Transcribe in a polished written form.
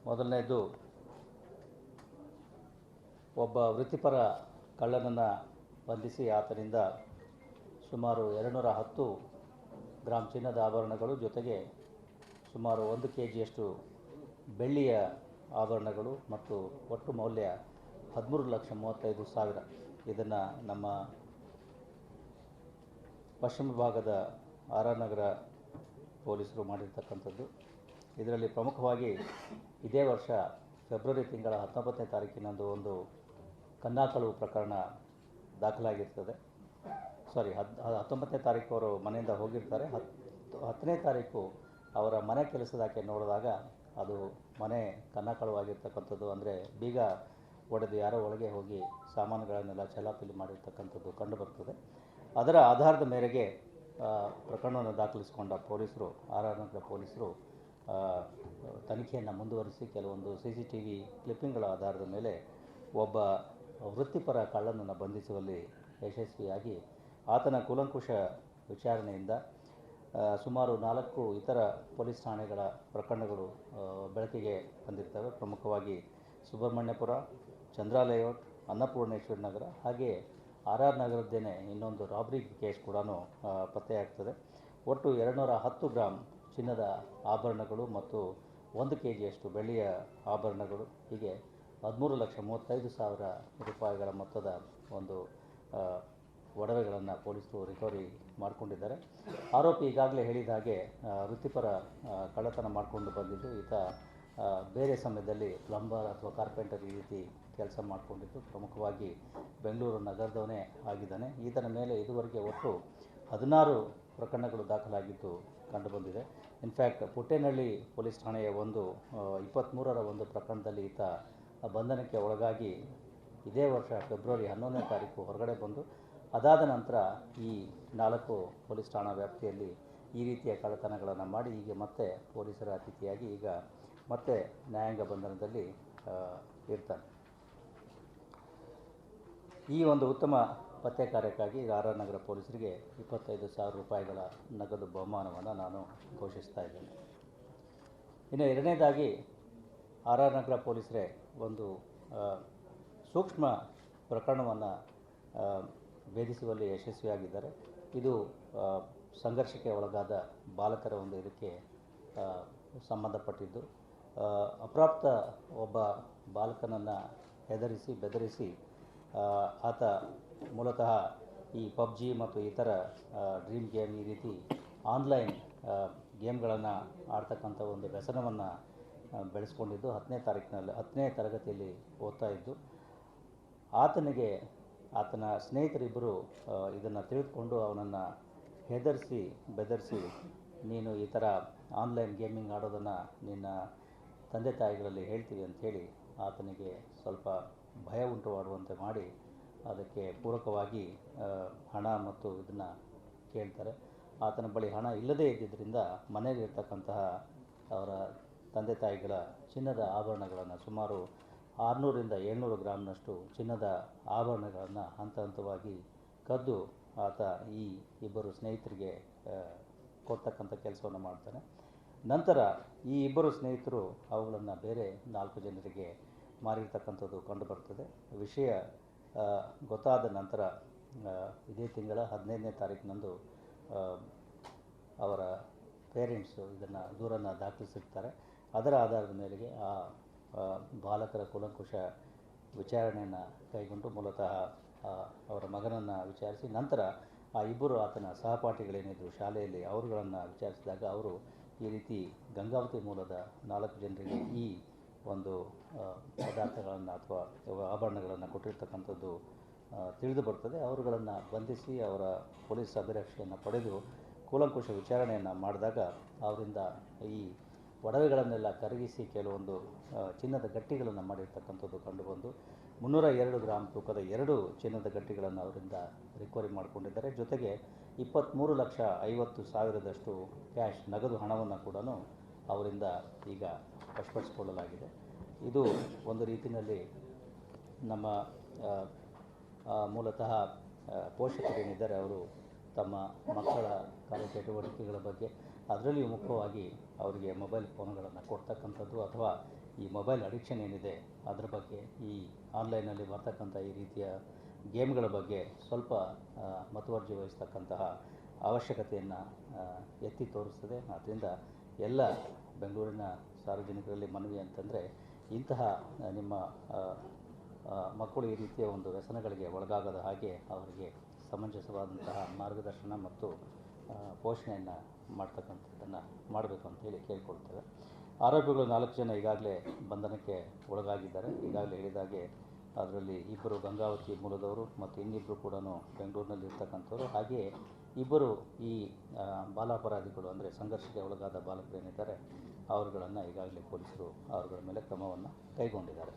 ಮೊದಲನೇದು ಒಬ್ಬ ವೃತ್ತಿಪರ ಕಳ್ಳನನ್ನು ಬಂಧಿಸಿ ಆತನಿಂದ ಸುಮಾರು 210 ಗ್ರಾಂ ಚಿನ್ನದ ಆಭರಣಗಳು ಜೊತೆಗೆ ಸುಮಾರು 1 kgಯಷ್ಟು ಬೆಳ್ಳಿಯ ಆಭರಣಗಳು ಮತ್ತು ಒಟ್ಟು ಮೌಲ್ಯ 13,35,000 ಇದನ್ನು ನಮ್ಮ ಪಶ್ಚಿಮ ಭಾಗದ ಆರ್ ಆರ್ ನಗರ ಪೊಲೀಸರು ಮಾಡಿರ್ತಕ್ಕಂಥದ್ದು. ಇದರಲ್ಲಿ ಪ್ರಮುಖವಾಗಿ ಇದೇ ವರ್ಷ ಫೆಬ್ರವರಿ ತಿಂಗಳ 19ನೇ ತಾರೀಕಿನಂದು ಒಂದು ಕಳ್ಳಕಳವು ಪ್ರಕರಣ ದಾಖಲಾಗಿರ್ತದೆ. 19ನೇ ತಾರೀಕು ಅವರು ಮನೆಯಿಂದ ಹೋಗಿರ್ತಾರೆ. 10ನೇ ತಾರೀಕು ಅವರ ಮನೆ ಕೆಲಸದಾಕೆ ನೋಡಿದಾಗ ಅದು ಮನೆ ಕಳ್ಳಕಳವಾಗಿರ್ತಕ್ಕಂಥದ್ದು. ಅಂದರೆ ಬೀಗ ಒಡೆದು ಯಾರೋ ಒಳಗೆ ಹೋಗಿ ಸಾಮಾನುಗಳನ್ನೆಲ್ಲ ಚೆಲ್ಲಾಪಿಲ್ಲಿ ಮಾಡಿರ್ತಕ್ಕಂಥದ್ದು ಕಂಡುಬರ್ತದೆ. ಅದರ ಆಧಾರದ ಮೇರೆಗೆ ಪ್ರಕರಣವನ್ನು ದಾಖಲಿಸಿಕೊಂಡ ಪೊಲೀಸರು, ಆರ್ ಆರ್ ನಗರ ಪೊಲೀಸರು ತನಿಖೆಯನ್ನು ಮುಂದುವರಿಸಿ ಕೆಲವೊಂದು CCTV ಕ್ಲಿಪ್ಪಿಂಗ್ಗಳ ಆಧಾರದ ಮೇಲೆ ಒಬ್ಬ ವೃತ್ತಿಪರ ಕಳ್ಳನನ್ನು ಬಂಧಿಸುವಲ್ಲಿ ಯಶಸ್ವಿಯಾಗಿ ಆತನ ಕೂಲಂಕುಷ ವಿಚಾರಣೆಯಿಂದ ಸುಮಾರು 4 ಇತರ ಪೊಲೀಸ್ ಠಾಣೆಗಳ ಪ್ರಕರಣಗಳು ಬೆಳಕಿಗೆ ಬಂದಿರ್ತವೆ. ಪ್ರಮುಖವಾಗಿ ಸುಬ್ರಹ್ಮಣ್ಯಪುರ, ಚಂದ್ರ ಲೇಔಟ್, ಅನ್ನಪೂರ್ಣೇಶ್ವರ ನಗರ, ಹಾಗೆಯೇ ಆರ್ ಆರ್ ನಗರದ್ದೇನೆ ಇನ್ನೊಂದು ರಾಬ್ರಿ ಕೇಸ್ ಕೂಡ ಪತ್ತೆಯಾಗ್ತದೆ. ಒಟ್ಟು 210 ಗ್ರಾಂ ಚಿನ್ನದ ಆಭರಣಗಳು ಮತ್ತು 1 kgಯಷ್ಟು ಬೆಳ್ಳಿಯ ಆಭರಣಗಳು, ಹೀಗೆ 13,35,000 ರೂಪಾಯಿಗಳ ಮೊತ್ತದ ಒಂದು ಒಡವೆಗಳನ್ನು ಪೊಲೀಸರು ರಿಕವರಿ ಮಾಡಿಕೊಂಡಿದ್ದಾರೆ. ಆರೋಪಿ ಈಗಾಗಲೇ ಹೇಳಿದ ಹಾಗೆ ವೃತ್ತಿಪರ ಕಳ್ಳತನ ಮಾಡಿಕೊಂಡು ಬಂದಿದ್ದು. ಈತ ಬೇರೆ ಸಮಯದಲ್ಲಿ ಪ್ಲಂಬರ್ ಅಥವಾ ಕಾರ್ಪೆಂಟರ್ ಈ ರೀತಿ ಕೆಲಸ ಮಾಡಿಕೊಂಡಿದ್ದು. ಪ್ರಮುಖವಾಗಿ ಬೆಂಗಳೂರು ನಗರದವನೇ ಆಗಿದ್ದಾನೆ. ಈತನ ಮೇಲೆ ಇದುವರೆಗೆ ಒಟ್ಟು 16 ಪ್ರಕರಣಗಳು ದಾಖಲಾಗಿದ್ದು ಕಂಡುಬಂದಿದೆ. ಇನ್ಫ್ಯಾಕ್ಟ್ ಪುಟ್ಟೇನಹಳ್ಳಿ ಪೊಲೀಸ್ ಠಾಣೆಯ 23ರ ಒಂದು ಪ್ರಕರಣದಲ್ಲಿ ಈತ ಬಂಧನಕ್ಕೆ ಒಳಗಾಗಿ ಇದೇ ವರ್ಷ ಫೆಬ್ರವರಿ 11ನೇ ತಾರೀಕು ಹೊರಗಡೆ ಬಂದು, ಅದಾದ ನಂತರ ಈ 4 ಪೊಲೀಸ್ ಠಾಣಾ ವ್ಯಾಪ್ತಿಯಲ್ಲಿ ಈ ರೀತಿಯ ಕಳ್ಳತನಗಳನ್ನು ಮಾಡಿ ಈಗ ಮತ್ತೆ ಪೊಲೀಸರ ಅತಿಥಿಯಾಗಿ ಈಗ ಮತ್ತೆ ನ್ಯಾಯಾಂಗ ಬಂಧನದಲ್ಲಿ ಇರ್ತಾನೆ. ಈ ಒಂದು ಉತ್ತಮ ಪತ್ತೆ ಕಾರ್ಯಕ್ಕಾಗಿ ಆರ್ ಆರ್ ನಗರ ಪೊಲೀಸರಿಗೆ 25,000 ರೂಪಾಯಿಗಳ ನಗದು ಬಹುಮಾನವನ್ನು ನಾನು ಘೋಷಿಸ್ತಾ ಇದ್ದೇನೆ. ಇನ್ನು ಎರಡನೇದಾಗಿ ಆರ್ ಆರ್ ನಗರ ಪೊಲೀಸರೇ ಒಂದು ಸೂಕ್ಷ್ಮ ಪ್ರಕರಣವನ್ನು ಭೇದಿಸುವಲ್ಲಿ ಯಶಸ್ವಿಯಾಗಿದ್ದಾರೆ. ಇದು ಸಂಘರ್ಷಕ್ಕೆ ಒಳಗಾದ ಬಾಲಕರ ಒಂದು ಇದಕ್ಕೆ ಸಂಬಂಧಪಟ್ಟಿದ್ದು. ಅಪ್ರಾಪ್ತ ಒಬ್ಬ ಬಾಲಕನನ್ನು ಹೆದರಿಸಿ ಬೆದರಿಸಿ ಆತ ಮೂಲತಃ ಈ PUBG ಮತ್ತು ಇತರ ಡ್ರೀಮ್ ಗೇಮ್ ಈ ರೀತಿ ಆನ್ಲೈನ್ ಗೇಮ್ಗಳನ್ನು ಆಡ್ತಕ್ಕಂಥ ಒಂದು ವ್ಯಸನವನ್ನು ಬೆಳೆಸ್ಕೊಂಡಿದ್ದು 10ನೇ ತರಗತಿಯಲ್ಲಿ ಓದ್ತಾ ಇದ್ದು. ಆತನ ಸ್ನೇಹಿತರಿಬ್ಬರು ಇದನ್ನು ತಿಳಿದುಕೊಂಡು ಅವನನ್ನು ಹೆದರಿಸಿ ಬೆದರಿಸಿ, ನೀನು ಈ ಥರ ಆನ್ಲೈನ್ ಗೇಮಿಂಗ್ ಆಡೋದನ್ನು ನಿನ್ನ ತಂದೆ ತಾಯಿಗಳಲ್ಲಿ ಹೇಳ್ತೀವಿ ಅಂಥೇಳಿ ಆತನಿಗೆ ಸ್ವಲ್ಪ ಭಯ ಉಂಟು ಮಾಡುವಂತೆ ಮಾಡಿ ಅದಕ್ಕೆ ಪೂರಕವಾಗಿ ಹಣ ಮತ್ತು ಇದನ್ನು ಕೇಳ್ತಾರೆ. ಆತನ ಬಳಿ ಹಣ ಇಲ್ಲದೇ ಇದ್ದಿದ್ದರಿಂದ ಮನೆಯಲ್ಲಿರ್ತಕ್ಕಂತಹ ಅವರ ತಂದೆ ತಾಯಿಗಳ ಚಿನ್ನದ ಆಭರಣಗಳನ್ನು ಸುಮಾರು 600ರಿಂದ 700 ಗ್ರಾಮ್ನಷ್ಟು ಚಿನ್ನದ ಆಭರಣಗಳನ್ನು ಹಂತ ಹಂತವಾಗಿ ಕದ್ದು ಆತ ಈ ಇಬ್ಬರು ಸ್ನೇಹಿತರಿಗೆ ಕೊಡ್ತಕ್ಕಂಥ ಕೆಲಸವನ್ನು ಮಾಡ್ತಾನೆ. ನಂತರ ಈ ಇಬ್ಬರು ಸ್ನೇಹಿತರು ಅವುಗಳನ್ನು ಬೇರೆ 4 ಜನರಿಗೆ ಮಾರಿರ್ತಕ್ಕಂಥದ್ದು ಕಂಡುಬರ್ತದೆ. ವಿಷಯ ಗೊತ್ತಾದ ನಂತರ ಇದೇ ತಿಂಗಳ 15ನೇ ತಾರೀಕಿನಂದು ಅವರ ಪೇರೆಂಟ್ಸು ಇದನ್ನು ದೂರನ್ನು ದಾಖಲಿಸಿರ್ತಾರೆ. ಅದರ ಆಧಾರದ ಮೇರೆಗೆ ಆ ಬಾಲಕರ ಕೂಲಂಕುಷ ವಿಚಾರಣೆಯನ್ನು ಕೈಗೊಂಡು ಮೂಲತಃ ಅವರ ಮಗನನ್ನು ವಿಚಾರಿಸಿ ನಂತರ ಆ ಇಬ್ಬರು ಆತನ ಸಹಪಾಠಿಗಳೇನಿದ್ರು ಶಾಲೆಯಲ್ಲಿ ಅವರುಗಳನ್ನು ವಿಚಾರಿಸಿದಾಗ ಅವರು ಈ ರೀತಿ ಗಂಗಾವತಿ ಮೂಲದ 4 ಜನರಿಗೆ ಈ ಒಂದು ಪದಾರ್ಥಗಳನ್ನು ಅಥವಾ ಆಭರಣಗಳನ್ನು ಕೊಟ್ಟಿರ್ತಕ್ಕಂಥದ್ದು ತಿಳಿದು ಬರ್ತದೆ. ಅವರುಗಳನ್ನು ಬಂಧಿಸಿ ಅವರ ಪೊಲೀಸ್ ಅಭಿರಕ್ಷೆಯನ್ನು ಪಡೆದು ಕೂಲಂಕುಷ ವಿಚಾರಣೆಯನ್ನು ಮಾಡಿದಾಗ ಅವರಿಂದ ಈ ಒಡವೆಗಳನ್ನೆಲ್ಲ ಕರಗಿಸಿ ಕೆಲವೊಂದು ಚಿನ್ನದ ಗಟ್ಟಿಗಳನ್ನು ಮಾಡಿರ್ತಕ್ಕಂಥದ್ದು ಕಂಡುಬಂದು 302 ಗ್ರಾಂ ತೂಕದ 2 ಚಿನ್ನದ ಗಟ್ಟಿಗಳನ್ನು ಅವರಿಂದ ರಿಕವರಿ ಮಾಡಿಕೊಂಡಿದ್ದಾರೆ. ಜೊತೆಗೆ 23,50,000ದಷ್ಟು ಕ್ಯಾಶ್ ನಗದು ಹಣವನ್ನು ಕೂಡ ಅವರಿಂದ ಈಗ ವಶಪಡಿಸಿಕೊಳ್ಳಲಾಗಿದೆ. ಇದು ಒಂದು ರೀತಿಯಲ್ಲಿ ನಮ್ಮ ಮೂಲತಃ ಪೋಷಕರೇನಿದ್ದಾರೆ ಅವರು ತಮ್ಮ ಮಕ್ಕಳ ಕಾರ್ಯಚಟುವಟಿಕೆಗಳ ಬಗ್ಗೆ ಅದರಲ್ಲಿಯೂ ಮುಖ್ಯವಾಗಿ ಅವರಿಗೆ ಮೊಬೈಲ್ ಫೋನ್ಗಳನ್ನು ಕೊಡ್ತಕ್ಕಂಥದ್ದು ಅಥವಾ ಈ ಮೊಬೈಲ್ ಅಡಿಕ್ಷನ್ ಏನಿದೆ ಅದರ ಬಗ್ಗೆ ಈ ಆನ್ಲೈನಲ್ಲಿ ಬರ್ತಕ್ಕಂಥ ಈ ರೀತಿಯ ಗೇಮ್ಗಳ ಬಗ್ಗೆ ಸ್ವಲ್ಪ ಮುತುವರ್ಜಿ ವಹಿಸ್ತಕ್ಕಂತಹ ಅವಶ್ಯಕತೆಯನ್ನು ಎತ್ತಿ ತೋರಿಸ್ತದೆ. ಆದ್ದರಿಂದ ಎಲ್ಲ ಬೆಂಗಳೂರಿನ ಸಾರ್ವಜನಿಕರಲ್ಲಿ ಮನವಿ ಅಂತಂದರೆ ಇಂತಹ ನಿಮ್ಮ ಮಕ್ಕಳು ಈ ರೀತಿಯ ಒಂದು ವ್ಯಸನಗಳಿಗೆ ಒಳಗಾಗದ ಹಾಗೆ ಅವರಿಗೆ ಸಮಂಜಸವಾದಂತಹ ಮಾರ್ಗದರ್ಶನ ಮತ್ತು ಪೋಷಣೆಯನ್ನು ಮಾಡ್ತಕ್ಕಂಥದ್ದನ್ನು ಮಾಡಬೇಕು ಅಂತೇಳಿ ಕೇಳಿಕೊಳ್ತೇವೆ. ಆರೋಪಿಗಳು 4 ಜನ ಈಗಾಗಲೇ ಬಂಧನಕ್ಕೆ ಒಳಗಾಗಿದ್ದಾರೆ. ಈಗಾಗಲೇ ಹೇಳಿದಾಗೆ ಅದರಲ್ಲಿ 2 ಗಂಗಾವತಿ ಮೂಲದವರು ಮತ್ತು ಇನ್ನಿಬ್ಬರು ಕೂಡ ಬೆಂಗಳೂರಿನಲ್ಲಿ ಇರ್ತಕ್ಕಂಥವ್ರು. ಹಾಗೆಯೇ 2 ಈ ಬಾಲಾಪರಾಧಿಗಳು ಅಂದರೆ ಸಂಘರ್ಷಕ್ಕೆ ಒಳಗಾದ ಬಾಲಕರೇನಿದ್ದಾರೆ ಅವರುಗಳನ್ನು ಈಗಾಗಲೇ ಪೊಲೀಸರು ಅವರುಗಳ ಮೇಲೆ ಕ್ರಮವನ್ನು ಕೈಗೊಂಡಿದ್ದಾರೆ.